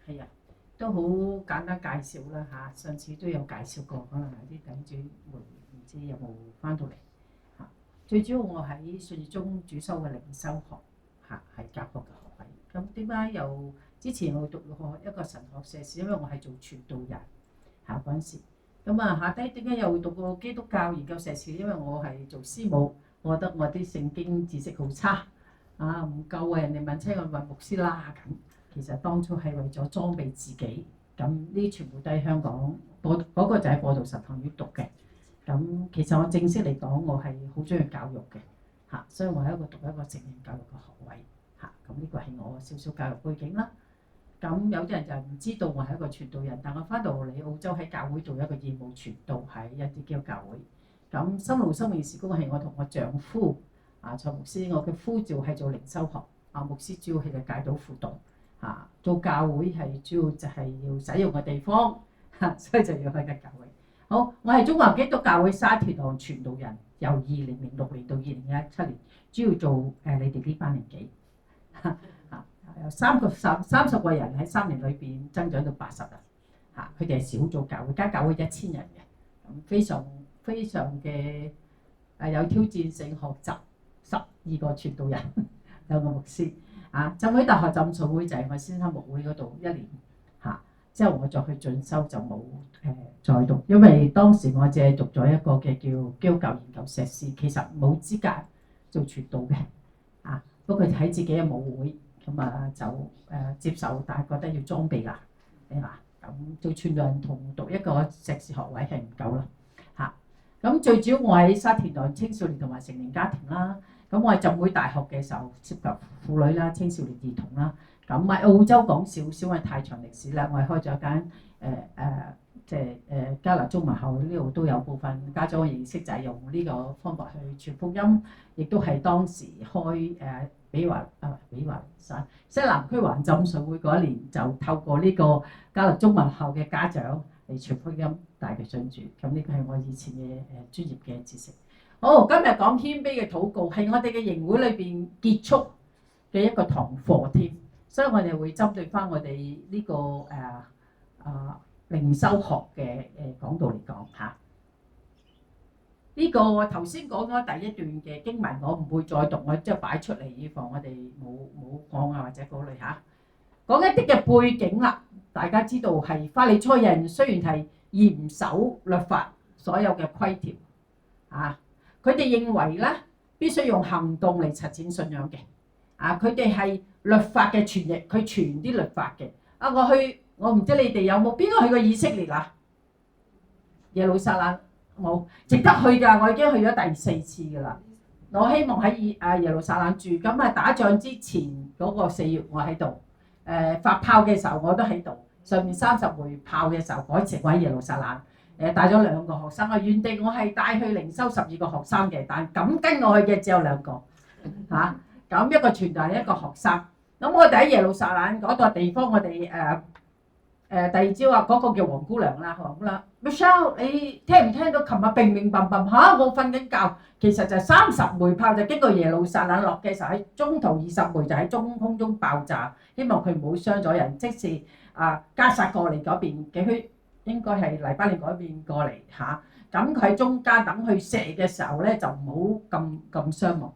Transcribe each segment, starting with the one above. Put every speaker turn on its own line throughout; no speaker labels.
係啊，都好簡單介紹啦嚇。上次都有介紹過，可能有啲弟兄姊妹唔知有冇翻到嚟嚇。最主要我喺信義中主修嘅靈修學嚇，係教學嘅學位。咁點解又之前我讀過一個神學碩士？因為我係做傳道人嚇嗰陣時。咁啊下低點解又讀過基督教研究碩士？因為我係做師母，我覺得我啲聖經知識好差啊，唔夠啊！人哋問親我問牧師啦咁。其實當初係為咗裝備自己，咁呢全部都喺香港嗰個就喺播道神學院讀嘅。咁其實我正式嚟講，我係好中意教育嘅嚇，所以我係讀一個成人教育嘅學位嚇。咁呢個係我少少教育背景啦。咁有啲人就唔知道我係一個傳道人，但我翻到嚟澳洲喺教會做一個義務傳道喺一啲基督教會。咁深路生命事工係我同我丈夫蔡牧師，我嘅呼召係做靈修學，牧師主要係戒賭輔導。做教會係主要就係要使用嘅地方，所以就要開間教會。好，我係中華基督教會沙田堂傳道人，由2006年到2017年，主要做你哋呢班年紀，有30個人喺3年裏邊增長到80人，佢哋係小組教會，間教會1000人嘅，咁非常非常嘅有挑戰性學習，12個傳道人，有個牧師。浸會大學浸信會就係我先生牧會嗰度1年之後我再去進修就冇再讀，因為當時我只係讀咗一個嘅叫基督教研究碩士，其實冇資格做傳道嘅不過喺自己嘅牧會咁就接受，但係覺得要裝備啦，咁做傳道人同讀一個碩士學位係唔夠啦咁最主要我喺沙田堂青少年同埋成年家庭啦。咁我係浸會大學嘅時候涉及婦女啦、青少年兒童啦。咁喺澳洲講少少，因為太長歷史啦，我係開咗間加拿中文校，呢度都有部分家長嘅認識，就係用呢個方法去傳福音，亦都係當時開比華山西南區環浸信會嗰一年，就透過呢個加拿中文校嘅家長嚟傳福音，帶佢信主。咁呢個係我以前嘅專業嘅知識。好，今日講謙卑嘅禱告，係我哋嘅營會裏邊結束嘅一個堂課添，所以我哋會針對翻我哋呢個靈修學嘅講道嚟講嚇。呢個我頭先講咗第一段嘅經文，我唔會再讀，我即係擺出嚟以防我哋冇講或者嗰類嚇。講一啲嘅背景啦，大家知道係法利賽人雖然係嚴守律法所有嘅規條佢哋認為咧必須用行動嚟實踐信仰嘅，佢哋係律法嘅傳譯，佢傳啲律法嘅。我唔知你哋有冇邊個去過以色列啊？耶路撒冷冇，值得去㗎。我已經去咗第4次㗎啦。我希望喺耶路撒冷住，咁打仗之前嗰個4月我喺度，發炮嘅時候我都喺度，上面30枚炮嘅時候嗰次我喺耶路撒冷。帶咗2個學生，原地我係帶去靈修12個學生嘅，但咁跟我去嘅只有2個咁一個傳道人，一個學生。咁我哋喺耶路撒冷嗰個地方，我哋第二朝嗰個叫黃姑娘啦，Michelle 你聽唔聽到？琴日乒乒乓乓我瞓緊覺，其實就30枚炮就經過耶路撒冷落嘅時候，喺中途20枚就喺中空中爆炸，希望佢唔好傷咗人。即是加薩過嚟嗰邊嘅區。應該係黎巴嫩嗰邊過嚟咁佢喺中間等佢射嘅時候咧，就唔好咁傷亡。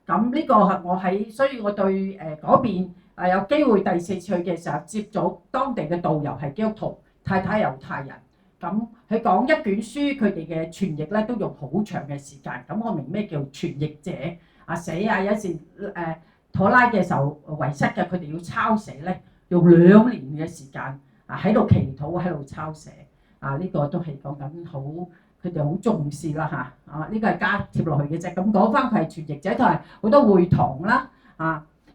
咁呢個係我喺，所以我對嗰邊有機會第4次去嘅時候，接咗當地嘅導遊係基督徒，太太猶太人。咁佢講一卷書，佢哋嘅傳譯咧都用好長嘅時間。咁我明咩叫傳譯者有時妥拉嘅時候遺失嘅，佢哋要抄寫咧，用2年嘅時間。喺度祈禱，喺度抄寫呢個都係講緊好，佢哋好重視啦呢個係加貼落去嘅啫。咁講翻佢係傳譯者，同埋好多會堂啦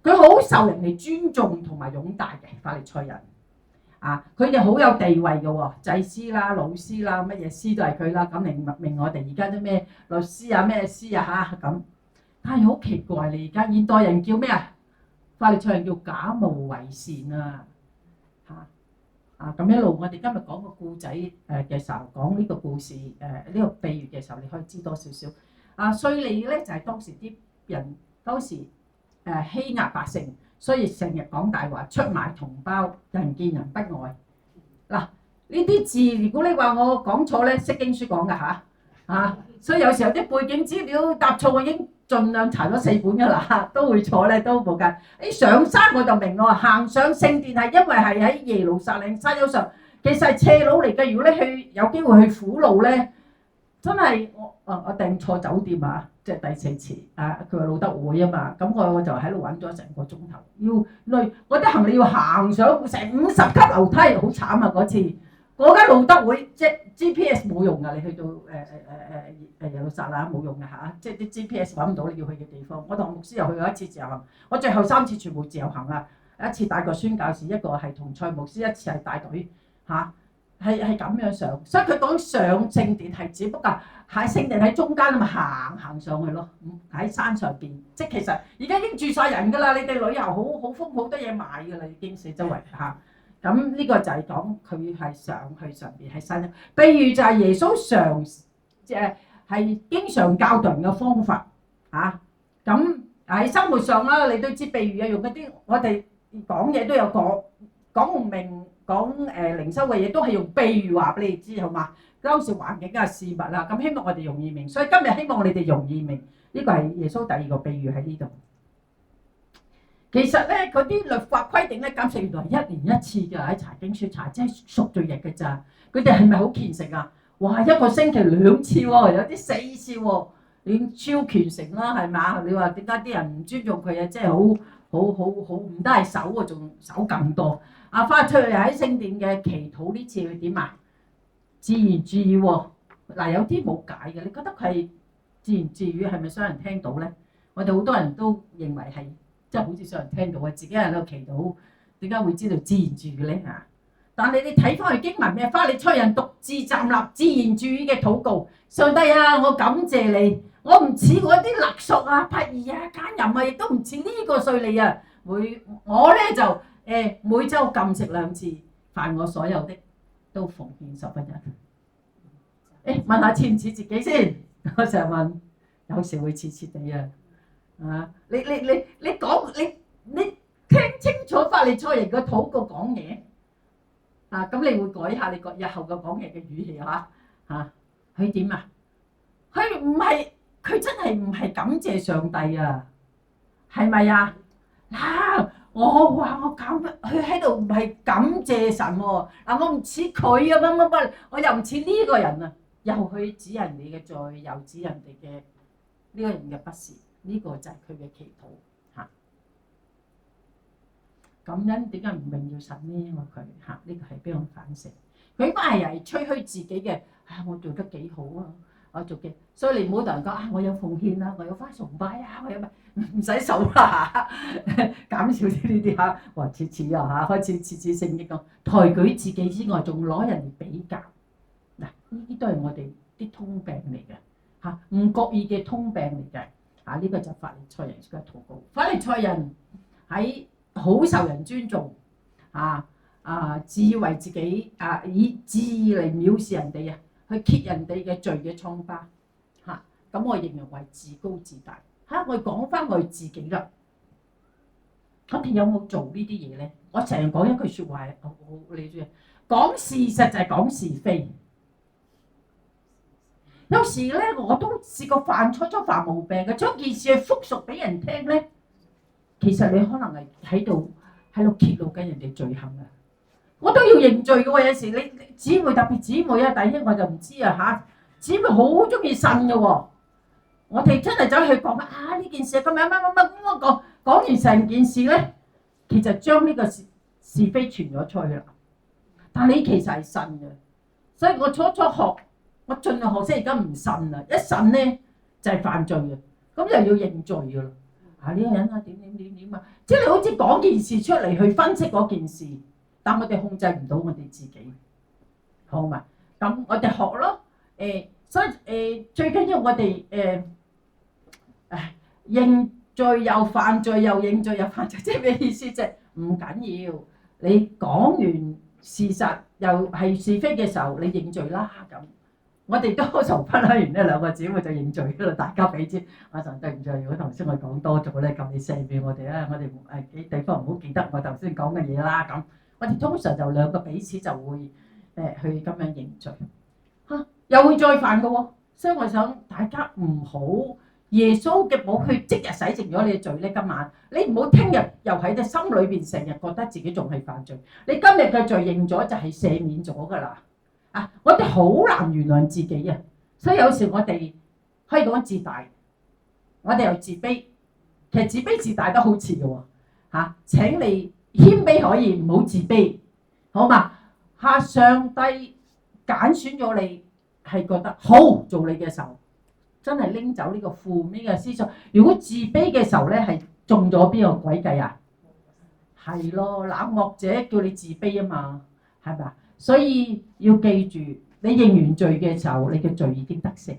佢好受人哋尊重同埋擁戴嘅法利賽人佢哋好有地位嘅喎，祭司啦、老師啦、乜嘢師都係佢啦。咁明我哋而家啲咩律師咩師咁，但係好奇怪，你而家現代人叫咩法利賽人叫假冒為善咁一路我哋今日講個故仔嘅時候，講呢個故事呢個比喻嘅時候，你可以知多少少。稅吏咧就係當時啲人欺壓百姓，所以成日講大話，出賣同胞，人見人不愛。嗱，呢啲字如果你話我講錯咧，釋經書講㗎嚇，所以有時候啲背景資料答錯，我已經盡量查咗4本㗎啦，都會錯咧都冇計。上山我就明咯，行上聖殿係因為係喺耶路撒冷山丘上，其實係斜路嚟嘅。如果你去有機會去苦路咧，真係我訂錯酒店啊，即係第4次啊，佢話路德會啊嘛，咁我就喺度揾咗成個鐘頭，要累我啲行李要行上成50級樓梯，好慘啊嗰次。嗰間路德會即係 GPS 冇用㗎，你去到耶路撒冷冇用㗎嚇，即係啲 GPS 揾唔到你要去嘅地方。我同牧師又去過一次自由行，我最後3次全部自由行啊，一次帶個宣教士，一個係同蔡牧師，一次係帶隊嚇。係咁樣上，所以佢講上聖殿係只不過喺聖殿喺中間啊嘛，行上去咯，喺山上邊，即係其實而家已經住晒人㗎啦，你哋旅遊好豐富，好多嘢買㗎啦，已經四周圍嚇。咁呢個就係講佢係上去上邊喺山，譬如就係耶穌常係經常教導人嘅方法嚇。咁喺生活上啦，你都知譬如啊，用嗰啲我哋講嘢都有講唔明。講靈修嘅嘢都係用比喻話俾你知，好嘛？當時環境嘅事物啦，咁希望我哋容易明，所以今日希望你哋容易明。呢個係耶穌第2個比喻喺呢度。其實咧，嗰啲律法規定咧，禁食原來係1年1次㗎，喺查經書查，即係贖罪日嘅咋。佢哋係咪好虔誠啊？哇！1個星期2次喎，有啲4次喎，已經超虔誠啦，係嘛？你話點解啲人唔尊重佢啊？即係好唔得係守喎，仲守更多。翻出去喺聖殿嘅祈禱呢次佢點啊？自言自語喎。嗱，有啲冇解嘅，你覺得佢係自言自語係咪想人聽到咧？我哋好多人都認為係即係好似想人聽到啊，自己喺度祈禱，點解會知道自言自語咧嚇？但係你睇翻去經文咩？法利賽人獨自站立，自言自語嘅禱告，上帝啊，我感謝你，我唔似嗰啲勒索啊、不義啊、奸淫啊，亦都唔似呢個稅吏啊。我咧就每週禁食2次，凡我所有的都奉獻1/10。問下似唔似自己先？我成日問，有時會似似地啊。你講你聽清楚法利賽人嘅禱告講嘢咁你會改下你個日後嘅講嘢嘅語氣嚇。佢點啊？佢唔係，佢真係唔係感謝上帝啊？係咪啊？我話我搞乜？佢喺度唔係感謝神喎。我唔似佢啊乜，我又唔似呢個人啊，又去指人哋嘅罪，又指人哋嘅呢個人嘅不是，呢個就係佢嘅祈禱嚇。感恩點解唔榮耀神呢？我佢嚇呢個係俾我反省。佢反而係吹噓自己嘅，我做得幾好啊！我做嘅，所以你唔好同人講我有奉獻啊，我有返崇拜啊，我有唔使數啦，減少啲呢啲嚇，話似啊嚇，開始似聖經講抬舉自己之外，仲攞人嚟比較。嗱，呢啲都係我哋啲通病嚟嘅嚇，唔覺意嘅通病嚟嘅。呢個就法利賽人嘅禱告。法利賽人喺好受人尊重自以為自己以自義嚟藐視人哋啊，去揭人哋嘅罪嘅瘡疤嚇。咁我形容為自高自大嚇。我講翻我自己啦，我哋有冇做呢啲嘢咧？我成日講一句説話係好你知，講事實就係講是非。有時咧，我都試過犯錯咗犯毛病嘅，將件事去復述俾人聽咧，其實你可能係喺度揭露緊人哋罪行啊！我都要認罪嘅喎，有時你姊妹特別姊妹啊，弟兄我就唔知啊嚇。姊妹好中意呻嘅喎，我哋真係走去講呢件事咁樣乜咁我講完成件事咧，其實將呢個是非傳咗出去啦。但你其實係呻嘅，所以我初學。我盡量學識而家唔呻啦，一呻咧就係犯罪嘅，咁又要認罪嘅啦。呢個人點啊，即係你好似講件事出嚟去分析嗰件事，但我哋控制唔到我哋自己，好嘛？咁我哋學咯，所以最緊要我哋認罪又犯罪，又認罪又犯罪，即係咩意思啫？唔緊要，你講完事實又係是非嘅時候，你認罪啦咁。我哋多數分享完呢兩個姊妹就認罪啦，大家俾錢。我就對唔住，如果頭先我講多咗咧，咁你赦免我哋啦，我哋誒地方唔好記得我頭先講嘅嘢啦。咁我哋通常就兩個彼此就會去咁樣認罪嚇，又會再犯嘅喎。所以我想大家唔好耶穌嘅寶血即日洗淨咗你嘅罪咧。今晚你唔好聽日又喺隻心裏邊成日覺得自己仲係犯罪。你今日嘅罪認咗就係赦免咗㗎啦。啊！我哋好難原諒自己啊，所以有時我哋可以講自大，我哋又自卑。其實自卑自大都好似嘅喎嚇。請你謙卑可以，唔好自卑，好嘛嚇？上帝揀選咗你係覺得好做你嘅時候，真係拎走呢個負面嘅思想。如果自卑嘅時候咧，係中咗邊個詭計啊？係咯，冷漠者叫你自卑啊嘛，係咪啊？所以要記住，你認完罪嘅時候，你嘅罪已經得赦。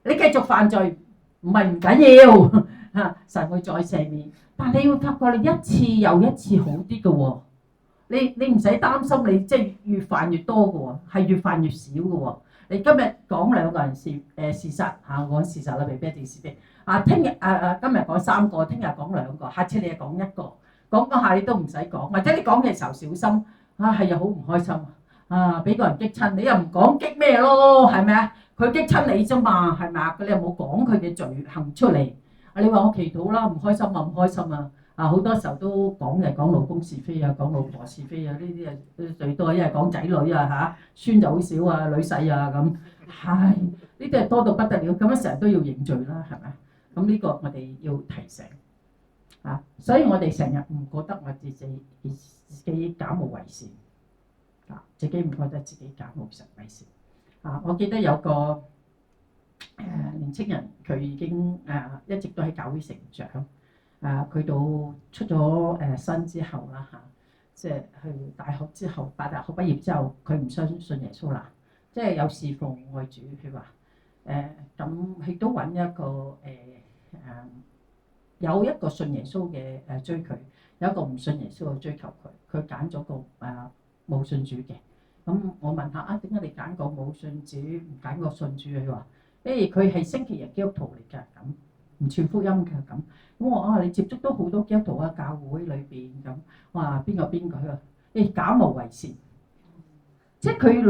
你繼續犯罪唔係唔緊要嚇，神會再赦免。但係你會發覺你一次又一次好啲嘅喎。你唔使擔心，你即係越犯越多嘅喎，係越犯越少嘅喎。你今日講兩個人事實嚇，我講事實啦，未必一定是非。聽日今日講3個，聽日講2個，下次你又講1個，講下你都唔使講，或者你講嘅時候小心係又好唔開心。俾個人激親，你又唔講激咩咯，係咪啊？佢激親你啫嘛，係咪啊？你又冇講佢嘅罪行出嚟。你話我祈禱啦，唔開心啊，唔開心啊。好多時候都講嘅，講老公是非啊，講老婆是非啊，呢啲啊最多，一係講仔女啊嚇，孫就好少啊，女婿啊咁。係呢啲係多到不得了，咁樣成日都要認罪啦，係咪？咁呢個我哋要提醒所以我哋成日唔覺得我自己假冒為善。自己唔覺得自己假冒為善。我記得有個年青人，佢已經一直都喺教會成長。佢到出咗身之後啦即係去大學之後，大學畢業之後，佢唔相信耶穌啦，即係有侍奉愛主。佢話咁佢都揾一個有一個信耶穌嘅追佢，有一個唔信耶穌嘅追求佢。佢揀咗個冇信主嘅。咁我問下點解你揀個冇信主唔揀個信主？佢話佢係星期日基督徒嚟㗎，咁唔傳福音㗎咁。咁我你接觸到好多基督徒啊，教會裏邊咁。我話邊個？佢話假冒為善，即係佢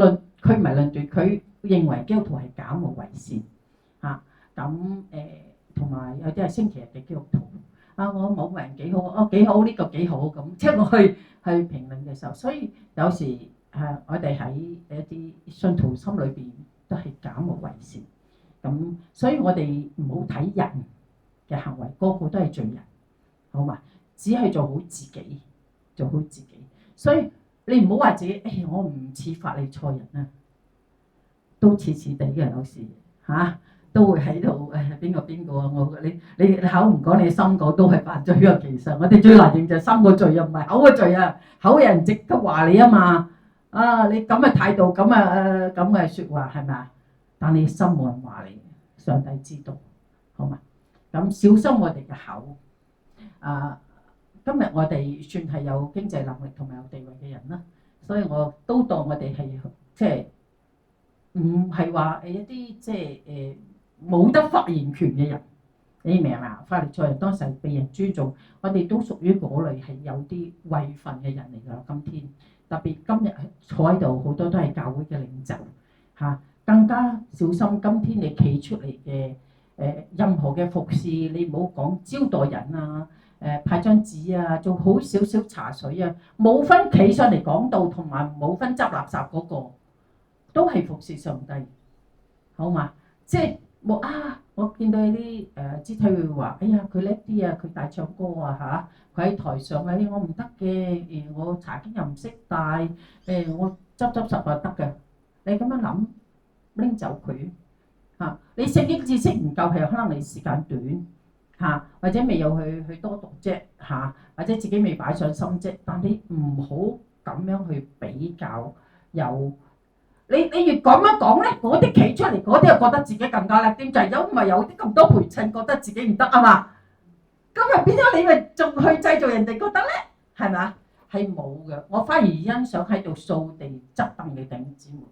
唔係論斷，佢認為基督徒係假冒為善咁同埋有啲係星期日嘅基督徒我冇人幾好幾好呢個幾好咁，即係我去評論嘅時候，所以有時我哋喺一啲信徒心裏邊都係假冒為善咁，所以我哋唔好睇人嘅行為，個個都係罪人，好嘛？只係做好自己，做好自己。所以你唔好話自己我唔似法利賽人啊，都似似地嘅有時都會喺度邊個啊？你口唔講，你心講都係犯罪啊！其實我哋最難認就係心個罪啊，唔係口個罪啊。口嘅人直刻話你啊嘛你咁嘅態度，咁嘅説話係咪啊？但你心冇人話你，上帝知道，好嘛？咁小心我哋嘅口今日我哋算係有經濟能力同埋有地位嘅人啦，所以我都當我哋係即係唔係話一啲即係冇得發言權嘅人。你明嘛？法利賽人當時係被人尊重，我哋都屬於嗰類係有啲位份嘅人嚟㗎。今天特別今日坐喺度好多都係教會嘅領袖更加小心。今天你企出嚟嘅任何嘅服侍，你唔好講招待人派張紙做好少少茶水冇分企上嚟講道同埋冇分執垃圾嗰個，都係服侍上帝，好嘛？即係冇我見到有啲肢體會話佢叻啲佢大唱歌佢喺台上我唔得嘅我查經又唔識帶我執拾得嘅。你咁樣諗，拎走佢你聖經知識唔夠，係可能你時間短或者未有去多讀啫或者自己未擺上心啫。但你唔好咁樣去比較，你越咁樣講咧，嗰啲企出嚟嗰啲又覺得自己更加叻啲，就係因為有啲咁多陪襯，覺得自己唔得啊嘛。今日變咗你咪仲去製造人哋覺得咧，係咪啊？係冇嘅。我反而欣賞喺度掃地執凳嘅弟兄姊妹，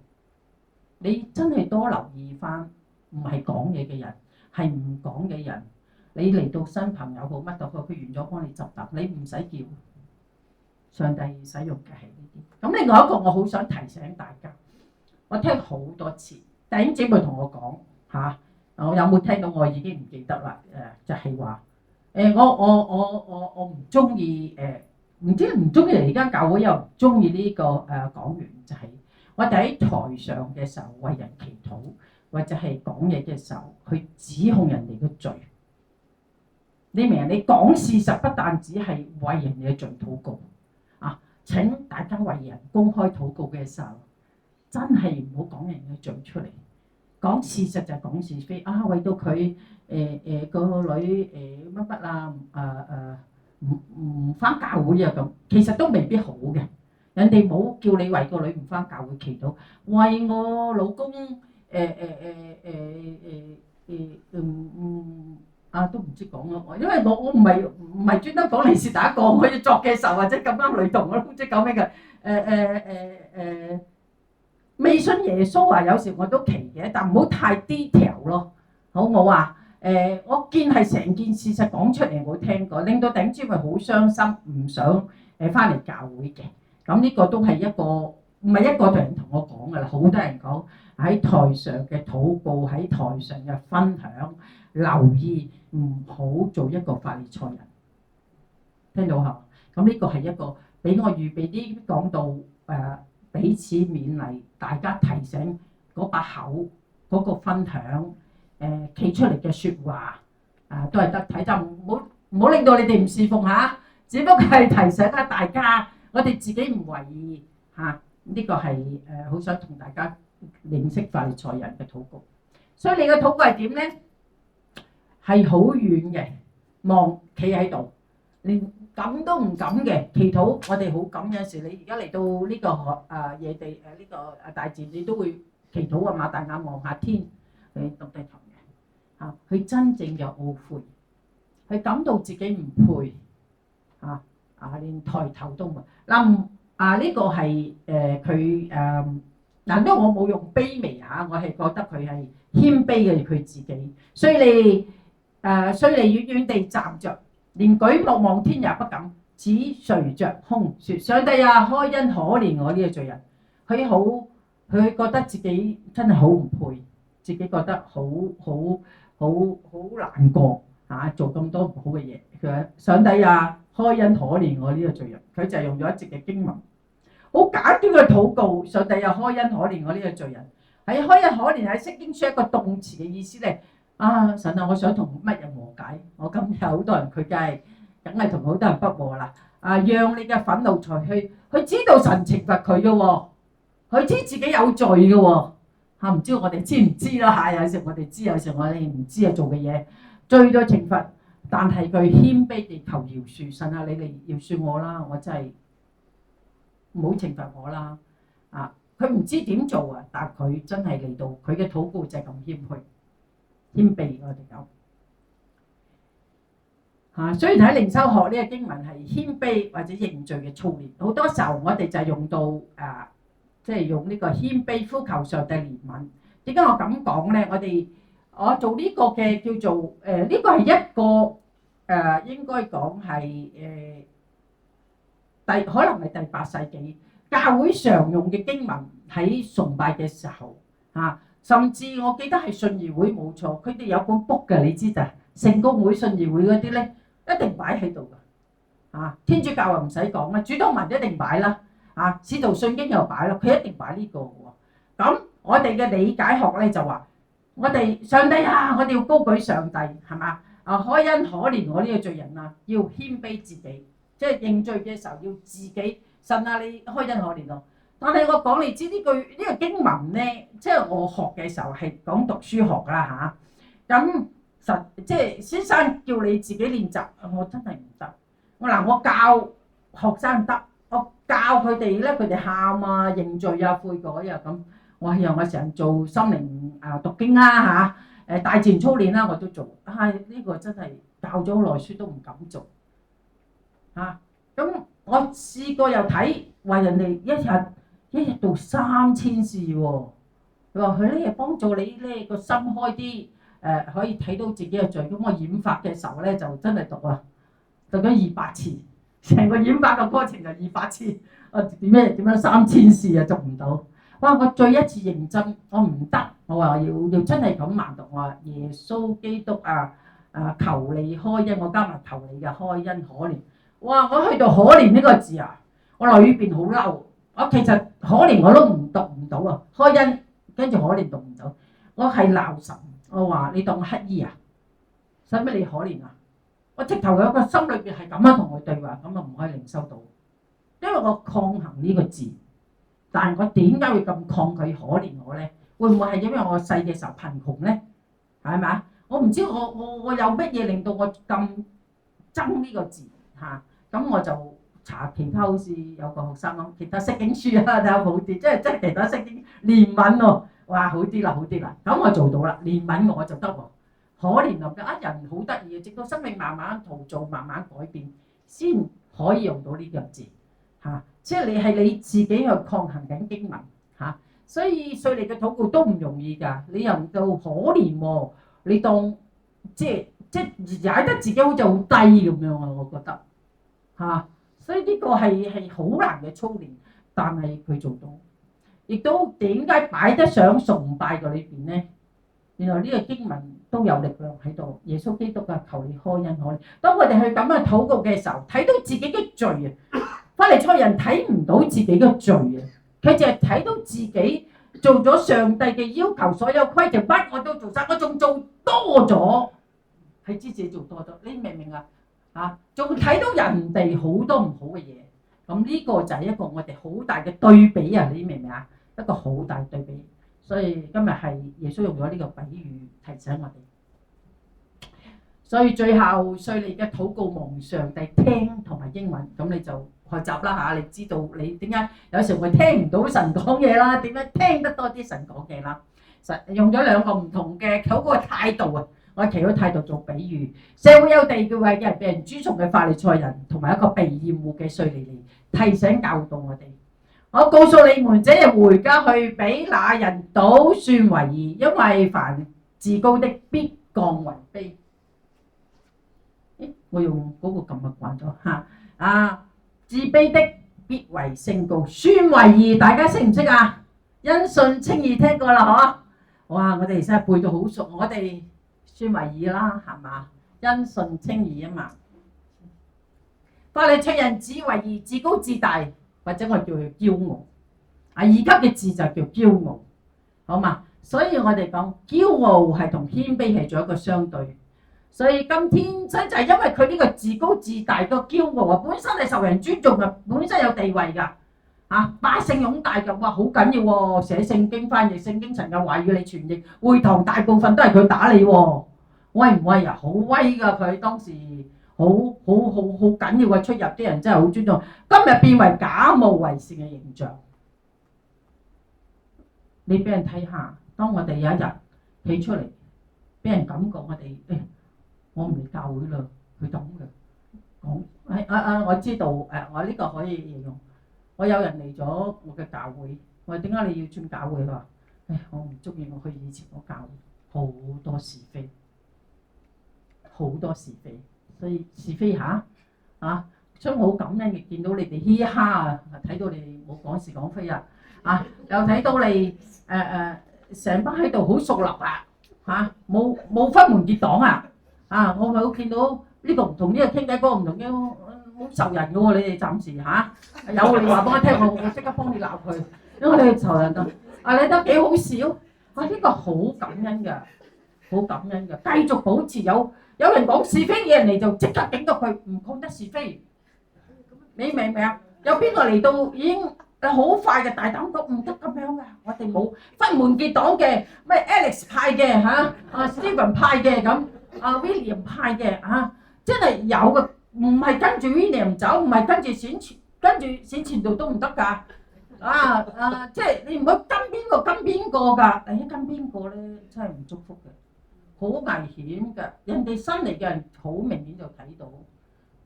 你真係多留意翻，唔係講嘢嘅人，係唔講嘅人。你嚟到新朋友好乜都好，佢完咗幫你執答，你唔使叫。上帝使用嘅係呢啲。咁另外一個我好想提醒大家，我聽好多次弟兄姊妹同我講嚇，我有冇聽到？我已經唔記得啦。就係話我唔中意唔知唔中意嚟而家教會又唔中意呢個講員，就係我哋喺台上嘅時候為人祈禱，或者係講嘢嘅時候去指控人哋嘅罪。你明啊？你講事實不但只係為人哋嘅罪禱告啊！請大家為人公開禱告嘅時候，真係唔好講人嘅罪出嚟。講事實就係講是非啊！為到佢個女乜乜啊唔返教會啊咁，其實都未必好嘅。人哋冇叫你為個女唔返教會祈禱，為我老公都唔知講咯，因為我唔係專登講你是第一個，我要作嘅時候或者咁啱女同我都唔知講咩嘅。未信耶穌啊，有時我都奇嘅，但唔好太 detail 咯，好冇啊？我見係成件事實講出嚟冇聽過，令到頂尖會好傷心，唔想翻嚟教會嘅。咁呢個都係一個唔係一個人同我講㗎啦，好多人講喺台上嘅禱告，喺台上嘅分享，留意唔好做一個法利賽人。聽到嚇？咁呢個係一個俾我預備啲講到彼此勉勵，大家提醒嗰把口嗰個分享企出嚟嘅説話都係得睇，就唔好令到你哋唔侍奉嚇，只不過係提醒下大家，我哋自己唔為意嚇。呢個係好想同大家認識法利賽人嘅禱告。所以你嘅禱告係點咧？係好遠嘅，望企喺度，連咁都唔敢嘅祈禱。我哋好敢，有時你而家嚟到呢個野地呢個大自然，你都會祈禱啊，擘大眼望下天，你耷低頭嘅嚇。佢真正嘅懊悔，佢感到自己唔配連抬頭都唔嗱呢個係佢因為我冇用卑微嚇，我係覺得佢係謙卑嘅佢自己，所以你遠遠地站着，連舉目望天也不敢，只垂着胸説：上帝啊，開恩可憐我呢個罪人。佢覺得自己真係好唔配，自己覺得好難過做咁多唔好嘅嘢。佢話：上帝啊，開恩可憐我呢個罪人。佢就係用咗一節嘅經文，好簡短嘅禱告。上帝啊，開恩可憐我呢個罪人。喺開恩可憐喺聖經書一個動詞嘅意思咧。神啊，我想同乜人和解？我今日好多人，佢梗係同好多人不和啦。讓你嘅憤怒除去，佢知道神懲罰佢嘅喎，佢知自己有罪嘅喎。唔知我哋知唔知啦？有時我哋知，有時我哋唔知做嘅嘢，罪咗懲罰，但係佢謙卑地求饒恕。神啊，你嚟饒恕我啦，我真係唔好懲罰我啦。佢唔知點做啊，但佢真係嚟到，佢嘅禱告就係咁謙虛。謙卑我哋有雖然喺靈修學呢個經文係謙卑或者認罪嘅操練，好多時候我哋就係用到即係用呢個謙卑呼求上帝憐憫。點解我咁講咧？我做呢個嘅叫做呢個係一個應該講係可能係第8世紀教會常用嘅經文，喺崇拜嘅時候甚至我記得係信義會冇錯，佢哋有本 book 嘅，你知就聖公會、信義會嗰啲咧，一定擺喺度㗎。天主教又唔使講啦，主禱文一定擺啦。使徒信經又擺啦，佢一定擺呢個喎。咁我哋嘅理解學咧就話，我哋上帝啊，我哋要高舉上帝係嘛？開恩可憐我呢個罪人啊，要謙卑自己，即係認罪嘅時候要自己，神啊，你開恩可憐我。但係我講你知呢個經文咧，即係我學嘅時候係講讀書學啦嚇。咁即係先生叫你自己練習，我真係唔得。我教學生得，我教佢哋咧，佢哋喊認罪悔改咁。我讓我成日做心靈讀經啦大自然操練啦，我都做。呢個真係教咗好耐書都唔敢做咁我試過又睇話人哋一日讀3000字喎。佢話佢咧幫助你咧個心開啲，可以睇到自己嘅罪。咁我染發嘅時候咧就真係讀咗200次，成個染發嘅過程就200次。點樣3000次啊，做唔到。哇！我再一次認真，我唔得，我話要真係咁盲讀。我話耶穌基督求你開恩，我加埋求你嘅開恩可憐。哇！我去到可憐呢個字啊，我裏邊好嬲。我其實可憐我都讀唔到啊，開恩跟住可憐讀唔到。我係鬧神，我話你當我乞兒啊，使乜你可憐啊？我直頭有個心裏邊係咁樣同佢對話，咁啊唔可以領收到，因為我抗衡呢個字。但係我點解會咁抗拒可憐我咧？會唔會係因為我細嘅時候貧窮咧？係咪啊？我唔知我有乜嘢令到我咁憎呢個字嚇？咁我就查其他，好似有個學生講其他釋經書啊，睇下好啲，即係其他釋經憐憫喎，哇好啲啦好啲啦，咁我做到啦，憐憫我就得喎。可憐臨嘅人好得意嘅，直到生命慢慢陶造、慢慢改變，先可以用到呢個字嚇。即係你係你自己去抗衡緊經文嚇，所以稅吏嘅禱告都唔容易㗎。你又唔到可憐喎，你當即踩得自己好似好低咁樣啊，我覺得嚇。所以呢個係好難嘅操練，但係佢做到，亦都點解擺得上崇拜嘅裏邊咧？原來呢個經文都有力量喺度。耶穌基督啊，求你開恩可憐。當我哋去咁樣禱告嘅時候，睇到自己嘅罪啊！法利賽人睇唔到自己嘅罪啊，佢淨係睇到自己做咗上帝嘅要求，所有規條乜我都做晒，我仲做多咗，係知自己做多咗，你明唔明啊？嚇，仲睇到人哋好多唔好嘅嘢，咁呢個就係一個我哋好大嘅對比啊！你明唔明啊？一個好大對比，所以今日係耶穌用咗呢個比喻提醒我哋。所以最後稅吏嘅禱告蒙上帝聽同埋英文，咁你就學習啦嚇，你知道你點解有時會聽唔到神講嘢啦？點樣聽得多啲神講嘢啦？用咗2個唔同嘅禱告態度啊！我祈禱態度做比喻，社會有地位嘅人被人尊崇嘅法利賽人，同埋一個被厭惡嘅稅吏嚟提醒教導我哋。我告訴你們，這日回家去，比那人倒算為義，因為凡自高的必降為卑。我用嗰個撳物慣咗嚇自卑的必為聖高，算為義，大家識唔識啊？因信稱義聽過啦嗬？哇！我哋真係背到好熟，我哋算為義啦，係嘛？因信稱義啊嘛。法利賽人只為義，自高自大，或者我叫佢驕傲。2級嘅字就叫驕傲，好嘛？所以我哋講驕傲係同謙卑係做一個相對。所以今天真就係因為佢呢個自高自大個驕傲啊，本身係受人尊重嘅，本身有地位㗎嚇，百姓擁戴嘅，哇好緊要喎！寫聖經、翻譯聖經、神嘅話語你傳譯，會堂大部分都係佢打理喎，威唔威啊？好威㗎！佢當時好緊要嘅，出入啲人真係好尊重。今日變為假冒為善嘅形象，你俾人睇下，當我哋有一日企出嚟，俾人感覺我哋我唔嚟教會啦，佢咁嘅講我知道我呢個可以形容。我有人嚟咗我嘅教會，我話點解你要轉教會？佢話我唔中意我去以前嗰教會，好多是非，好多是非，所以是非所以我好感恩嘅見到你哋嘻哈啊，睇到你哋冇講是講非又睇到你成班喺度好熟絡冇分門結黨我冇見到呢個唔同呢個傾偈，嗰個唔同嘅，好仇人嘅喎！你哋暫時有你話俾我聽，我即刻幫你鬧佢，因為你哋仇人你都幾好笑呢個好感恩嘅，好感恩嘅，繼續保持有人講是非嘅人嚟就即刻警告佢唔講得是非，你明唔明啊？有邊個嚟到已經好快嘅大膽講唔得咁樣㗎？我哋冇分門結黨嘅，咩 Alex 派嘅Steven 派嘅咁。William 派嘅真係有嘅，唔係跟住 William 走，唔係跟住選前度都唔得㗎。即係你唔好跟邊個㗎，你跟邊個咧真係唔祝福嘅，好危險㗎。人哋新嚟嘅人好明顯就睇到，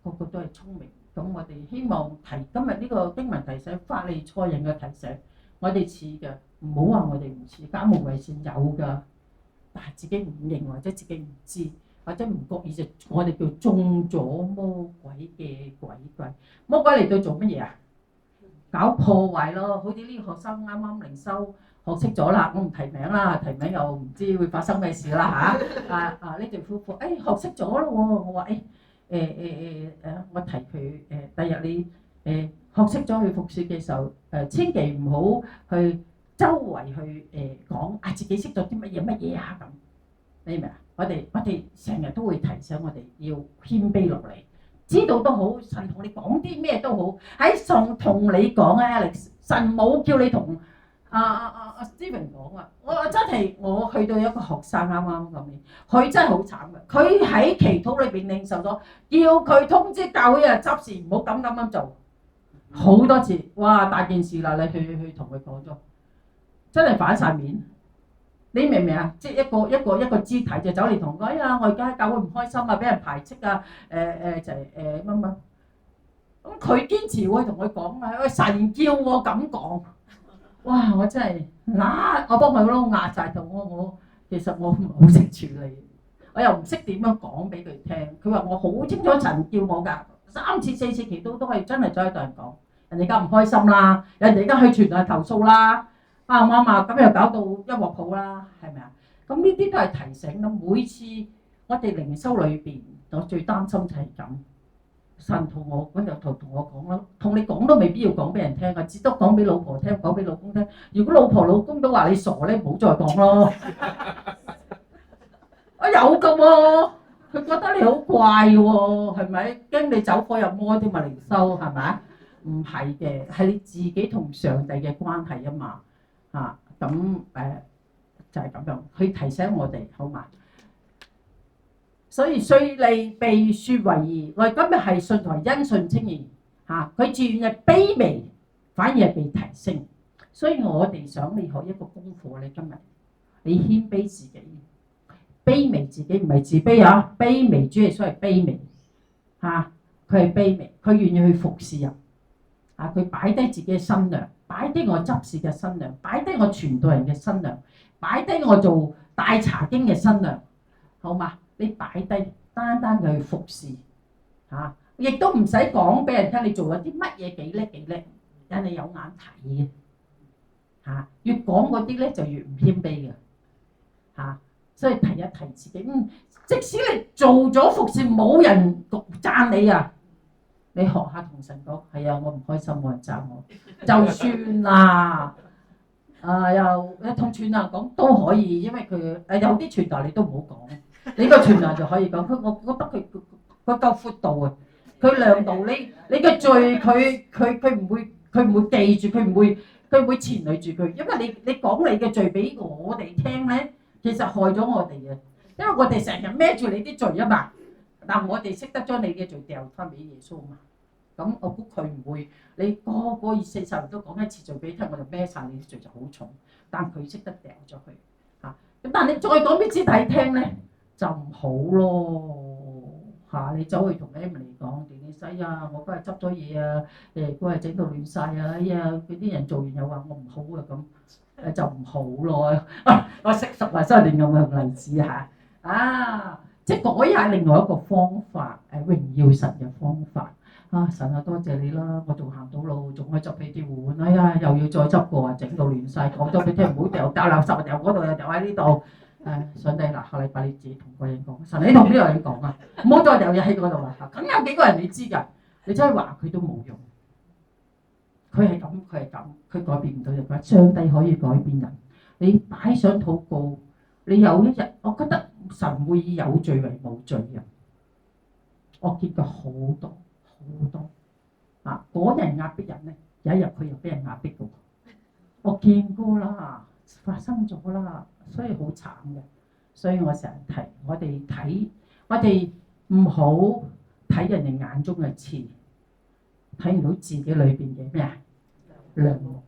個個都係聰明。咁我哋希望今日呢個經文提醒法利賽人嘅提醒，我哋似嘅，唔好話我哋唔似，假冒偽善有㗎，但係自己唔認或者自己唔知，或者唔覺意就我哋叫中咗魔鬼嘅詭計。魔鬼嚟到做乜嘢啊？搞破壞咯，好似呢個學生啱啱靈修學識咗啦，我唔提名啦，提名又唔知會發生咩事啦嚇。呢對夫婦學識咗咯喎，我話我提佢第日你學識咗去服侍嘅時候千祈唔好去周圍去講自己識咗啲乜嘢啊咁，你明唔明啊？我哋成日都會提醒我哋要謙卑落嚟。知道都好，神同你講啲咩都好，喺神同你講啊 Alex， 神冇叫你同Stephen 講啊。我真係我去到一個學生啱啱咁，佢真係好慘嘅。佢喺祈禱裏邊領受咗，叫佢通知教會啊執事唔好咁做，好多次，哇大件事啦！你去同佢講咗，真係反晒面。你明唔明啊？即係一個肢體就走嚟同我，我而家喺教會唔開心啊，俾人排斥啊，就係乜乜。咁佢堅持會同佢講啊，神叫我咁講，哇！我真係我幫佢咯壓曬到我其實我唔係好識處理，我又唔識點樣講俾佢聽。佢話我好清楚神叫我㗎，3次4次祈禱都係真係再對人講，人哋而家唔開心啦，人哋而家去傳嚟投訴啦。啱唔啱啊？咁又搞到一鑊泡啦，係咪啊？咁呢啲都係提醒咯。每次我哋靈修裏邊，我最擔心就係咁。神同我嗰日同我講咯，同你講都未必要講俾人聽啊，只多講俾老婆聽，講俾老公聽。如果老婆老公都話你傻咧，唔好再講咯。我有噶喎，佢覺得你好怪喎，係咪？驚你走火入魔添嘛？靈修係咪？唔係嘅，係你自己同上帝嘅關係啊嘛。就係咁樣，去提醒我哋好嘛？所以稅吏被説為義，我哋今日係信徒因信稱義嚇，佢自願係卑微，反而係被提升。所以我哋想你學一個功課，你今日你謙卑自己，卑微自己唔係自卑啊，卑微主耶穌係卑微嚇，佢係卑微，佢願意去服侍人嚇，佢擺低自己嘅身量。擺低我執事嘅身量，擺低我傳道人嘅身量，擺低我做大查經嘅身量，好嘛？你擺低，單單去服侍嚇，亦都唔使講俾人聽你做咗啲乜嘢幾叻，人哋有眼睇嘅嚇。越講嗰啲咧就越唔謙卑嘅嚇，所以提一提自己。即使你做咗服侍冇人讚你啊！你學下同神講，係啊，我唔開心，冇人讚我，就算啦。又一同傳啊講都可以，因為佢有啲傳道你都唔好講，你個傳道就可以講。我覺得佢夠闊度啊，佢量度你嘅罪，佢唔會記住，佢唔會纏累住佢，因為你講你嘅罪俾我哋聽咧，其實害咗我哋嘅，因為我哋成日孭住你啲罪啊嘛。但我哋識得將你嘅罪掉翻俾耶穌嘛，咁我估佢唔會，你個40年都講一次罪俾你聽，我就孭晒你啲罪就好重。但佢識得掉咗佢嚇，咁但你再講俾肢體聽咧就唔好咯嚇。你走去同 Emily 講，你西啊，我嗰日執咗嘢啊，嗰日整到亂晒啊，哎呀，嗰啲人做完又話我唔好啊咁，就唔好咯。我識10啊7年咁嘅例子嚇即係改下另外一個方法，榮耀神嘅方法神啊，多謝你啦，我仲行到路，仲可以執起啲碗，哎呀，又要再執過啊，整到亂晒，講咗俾你聽，唔好掉垃圾，掉嗰度又掉喺呢度。上帝嗱，下禮拜你自己同個人講，神你同呢個人講啊，唔好再掉嘢喺嗰度啦。咁有幾個人你知㗎？你真係話佢都冇用，佢係咁，佢改變唔到人。上帝可以改變人，你擺上禱告，你有一日，我覺得。神會以有罪為無罪嘅，我見過好多嗰人壓迫人咧，有一日佢又俾人壓迫嘅，我見過啦，發生咗啦，所以好慘嘅。所以我成日提我哋唔好睇人哋眼中嘅刺，睇唔到自己裏邊嘅咩梁木，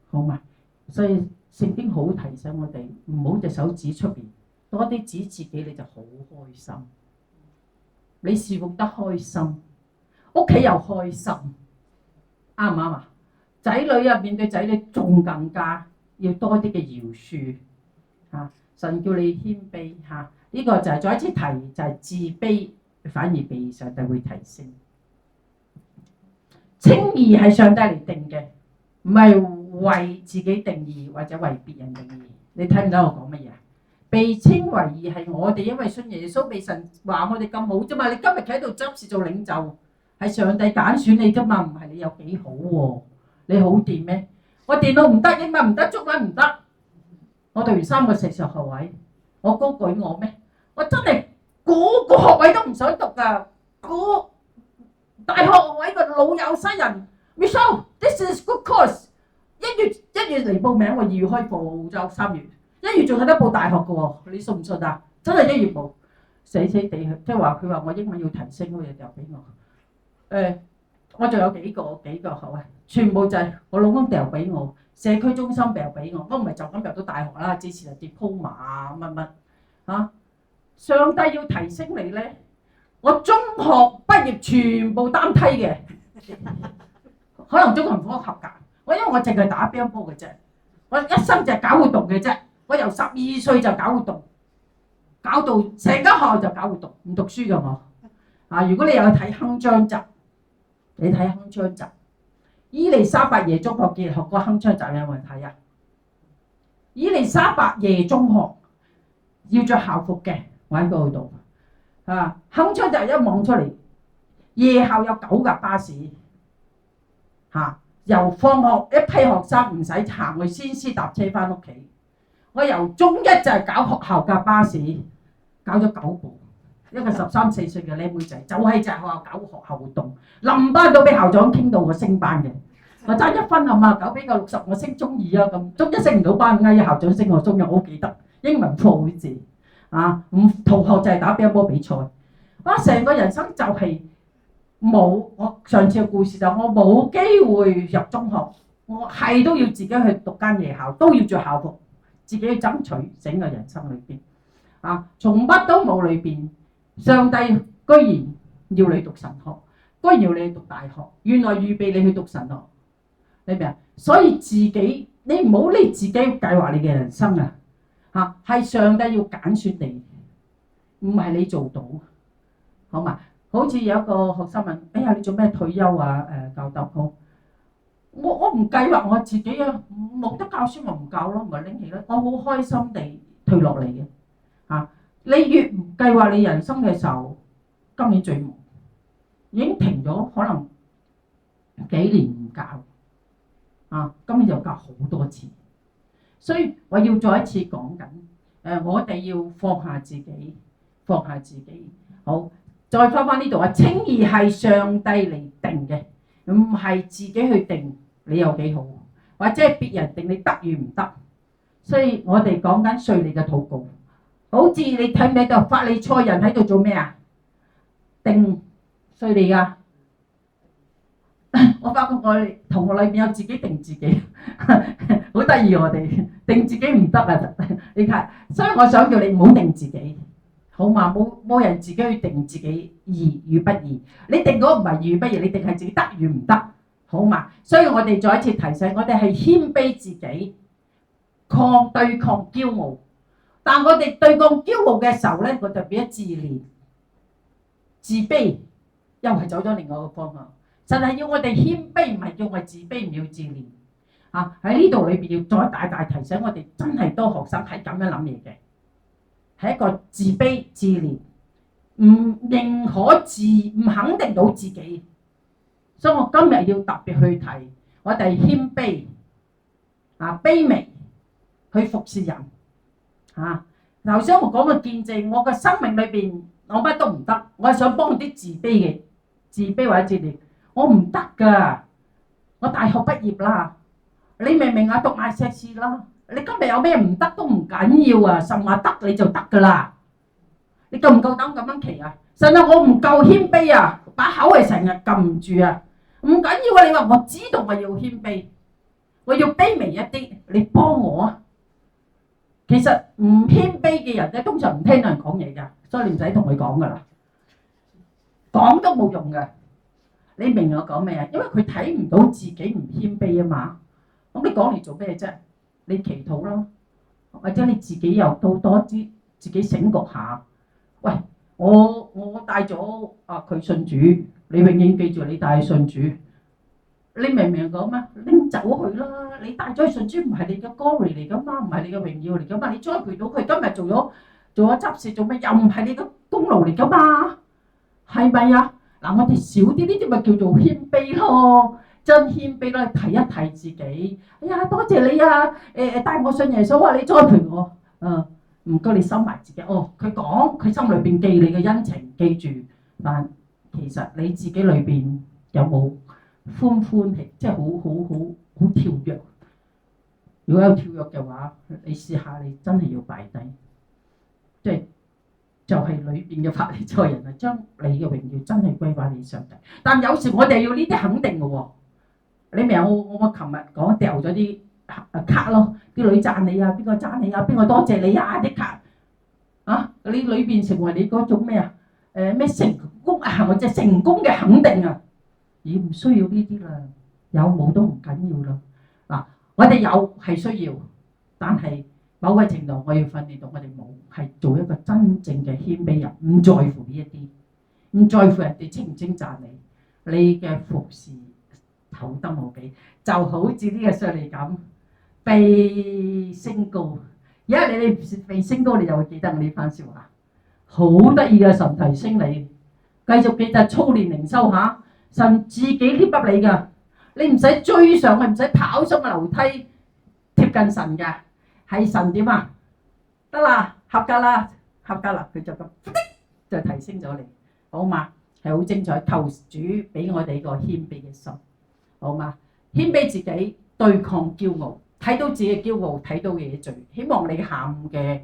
好嘛？所以聖經好提醒我哋唔好隻手指出邊。多啲指自己你就好開心，你侍奉得開心，屋企又開心，啱唔啱啊？仔女啊，面對仔女仲更加要多啲嘅饒恕嚇。神叫你謙卑嚇，呢個就係再一次提，就係自卑反而被上帝會提升。稱義係上帝嚟定嘅，唔係為自己定義或者為別人定義。你睇唔到我講乜嘢啊？被稱為義係我哋因為信耶穌，被神話我哋咁好啫嘛。你今日企喺度執事做領袖，係上帝揀選你啫嘛，唔係你有幾好喎？你好掂咩？我電腦唔得，英文唔得，中文唔得，我讀完3個碩士學位，我高舉我咩？我真係嗰個學位都唔想讀㗎，嗰大學學位個老友新人 Michelle，this is good course。1月嚟報名，我2月開課，澳洲3月，1月仲有得報大學㗎喎，你信唔信啊？真係1月報，死死地去，即係話佢話我英文要提升嗰嘢掉俾我。我仲有幾個學位，全部就係我老公掉俾我，社區中心掉俾我，我唔係就咁入到大學啦，之前係 diploma 啊乜乜嚇。上帝要提升你咧，我中學畢業全部單梯嘅，可能中學唔合格。我因為我淨係打乒乓波嘅啫，我一生就係搞活動嘅啫。我由12歲就搞活動，搞到成間學校就搞活動，唔讀書嘅我。如果你有睇《鏗鏘集》，你睇《鏗鏘集》，伊麗莎白夜中學結學個《鏗鏘集》有冇人睇啊？伊麗莎白夜中學要着校服嘅，我喺嗰度。鏗鏘集一望出嚟，夜校有9架巴士，由放學一批學生唔使行去先師搭車翻屋企。我由中一就係搞學校架巴士，搞咗9部。一個13、14歲嘅靚妹仔，就係學校搞學校活動，臨班都俾校長傾到我升班嘅。我爭1分啊嘛，9比9 60，我升中2啊咁。中一升唔到班，點解校長升我中一？我好記得英文課好似同學就係打乒乓波比賽。成個人生就係冇，我上次嘅故事就我冇機會入中學，我係都要自己去讀間夜校，都要着校服，自己去爭取整個人生裏邊從乜都冇裏邊。上帝居然要你讀神學，居然要你讀大學，原來預備你去讀神學，你明啊？所以自己你唔好你自己計劃你嘅人生係上帝要揀選你，唔係你做到，好嘛？好似有一個學生問：哎呀，你做咩退休啊？教得好，我唔計劃我自己啊，冇得教書咪唔教咯，咪拎起啦。我好開心地退落嚟嘅你越唔計劃你人生嘅時候，今年最忙，已經停咗可能幾年唔教今年就教好多次。所以我要再一次講緊我哋要放下自己，放下自己。好，再翻呢度稱義係上帝嚟定嘅，唔係自己去定你有幾好，或者係別人定你得與唔得。所以我哋講緊稅吏嘅禱告。好似你睇唔睇到法利賽人喺度做咩啊？定稅吏㗎。我發覺我哋同學裏面有自己定自己，好得意我哋定自己唔得啊！你睇，所以我想叫你唔好定自己，好嘛？冇人自己去定自己義與不義，你定嗰唔係義與不義，你定係自己得與唔得，好嘛？所以我哋再一次提醒，我哋係謙卑自己，對抗驕傲。但我哋對抗驕傲嘅時候咧，我就變咗自憐、自卑，又係走咗另外一個方向。神係要我哋謙卑，唔係叫我哋自卑，唔要自憐。喺呢度裏邊要再大大提醒我哋，真係多學生係咁樣諗嘢嘅，係一個自卑、自憐，唔認可唔肯定到自己。所以我今日要特別去提，我哋謙卑卑微去服侍人。頭先我講嘅見證，我嘅生命裏邊我乜都唔得，我係想幫啲自卑或者自憐，我唔得噶。我大學畢業啦，你明唔明啊？讀埋碩士啦，你今日有咩唔得都唔緊要啊，神話得你就得噶啦。你夠唔夠膽咁樣祈啊？神啊，我唔夠謙卑啊，把口係成日撳唔住啊，唔緊要啊。你話我知道我要謙卑，我要卑微一啲，你幫我啊。其實唔謙卑嘅人咧，通常唔聽到人講嘢㗎，所以你唔使同佢講㗎啦，講都冇用㗎。你明我講咩啊？因為佢睇唔到自己唔謙卑啊嘛。咁你講嚟做咩啫？你祈禱咯，或者你自己又多啲自己醒覺下。喂，我帶咗佢信主，你永遠記住你帶佢信主。你明唔明講咩？拎走佢啦！你帶咗佢信主唔係你嘅 glory 嚟噶嘛，唔係你嘅榮耀嚟噶嘛。你栽培到佢今日做咗執事做咩？又唔係你嘅功勞嚟噶嘛？係咪啊？嗱，我哋少啲呢啲咪叫做謙卑咯，真謙卑咯，提一提自己。哎呀，多謝你啊！帶我信耶穌啊，你栽培我。唔該你收埋自己。佢講佢心裏邊記你嘅恩情，記住。但其實你自己裏邊有冇歡喜，即係好跳躍。如果有跳躍嘅話，你試下你真係要擺低，即係。就係裏邊嘅法利賽人啊，將你嘅榮耀真係歸翻你上帝。但有時我哋要呢啲肯定嘅喎。你明我琴日講掉咗啲卡咯，啲女讚你啊，邊個讚你啊，邊個多謝你啊啲卡啊，你裏邊成為你嗰種咩啊？咩成功啊？或者成功嘅肯定啊？已唔需要呢啲啦，有冇都唔緊要啦。嗱，我哋有係需要，但係。某個程度，我要訓練到我哋冇係做一個真正嘅謙卑人，唔在乎呢一啲，唔在乎人哋稱唔稱讚你，你嘅服侍頭得無比，就好似呢個稅吏咁被升高。而家你被升高，你就會記得我呢番説話，好得意嘅神提升你，繼續記得操練靈修嚇，神自己 lift up你㗎，你唔使追上去，唔使跑上個樓梯貼近神㗎。係神點啊？得啦，合格啦，佢就咁就提升咗你，好嘛？係好精彩，求主俾我哋個謙卑嘅心，好嘛？謙卑自己，對抗驕傲，睇到自己嘅驕傲，睇到嘅嘢罪。希望你下午嘅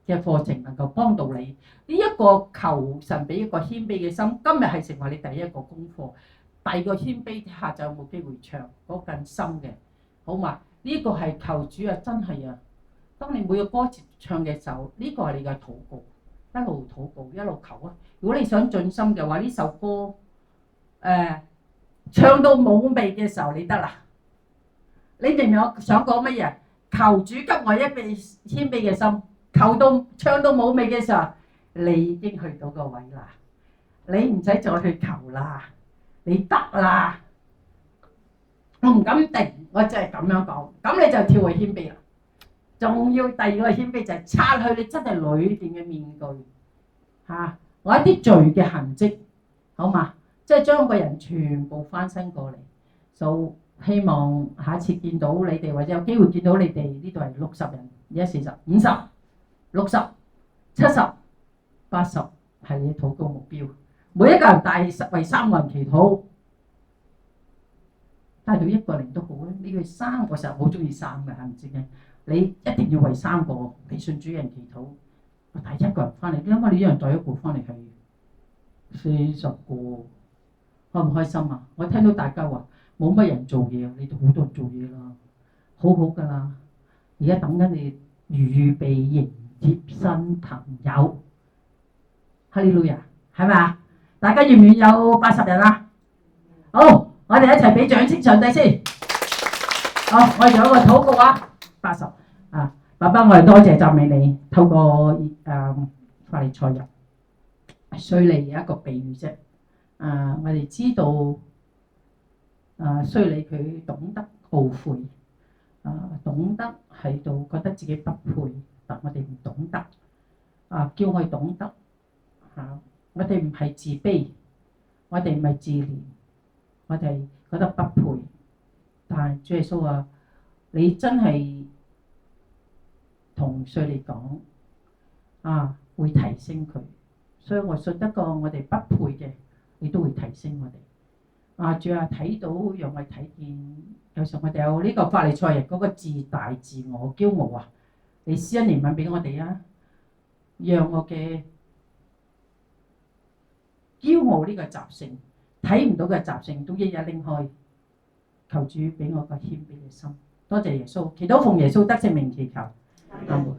嘅課程能夠幫到你。呢一個求神俾一個謙卑嘅心，今日係成為你第一個功課。第二個謙卑下就有冇機會唱嗰更深嘅，好嘛？呢個係求主啊，真係啊！當你每個歌詞唱嘅時候，呢個係你嘅禱告，一路禱告一路求啊！如果你想盡心嘅話，呢首歌唱到冇味嘅時候，你得啦。你明唔明我想講乜嘢？求主給我一份謙卑嘅心，唱到冇味嘅時候，你已經去到個位啦，你唔使再去求啦，你得啦。我唔敢定，我只係咁樣講，咁你就跳去謙卑啦。仲要第二個謙卑就係擦去你真係裏邊嘅面具嚇，我一啲罪嘅痕跡，好嘛？即係將個人全部翻身過嚟。就希望下一次見到你哋，或者有機會見到你哋，呢度係60人，而家40、50、60、70、80係你禱告目標。每一個人帶為3個人祈禱。帶到1個人都好咧，呢個3個實好中意3嘅，係唔知嘅。你一定要為3個未信主人祈禱。我帶1個人翻嚟，你諗下你一人帶1個翻嚟係40個，開唔開心啊？我聽到大家話冇乜人做嘢，你哋好多人做嘢啦，好好噶啦。而家等緊你預備迎接新朋友，哈利路亞，係咪啊？大家願唔願有80人啊？好。我哋一齊俾掌聲上帝先。好，我哋做一個禱告啊。80啊，爸爸，我哋多謝讚美你，透過法利賽人稅吏有一個比喻啫。我哋知道稅吏佢懂得懊悔，懂得喺度覺得自己不配，但我哋唔懂得叫我哋懂得我哋唔係自卑，我哋唔係自憐。我哋覺得不配，但係主耶穌話：你真係同稅吏講會提升佢，所以我信得過我哋不配嘅，你都會提升我哋。主啊，睇到讓我睇見，有時候我哋有呢個法利賽人嗰個自大自我驕傲啊，你施恩憐憫俾我哋啊，讓我嘅驕傲呢個習性。睇唔到嘅習性都一一拎開，求主俾我個謙卑嘅心。多謝耶穌，祈禱奉耶穌得勝名祈求。阿門。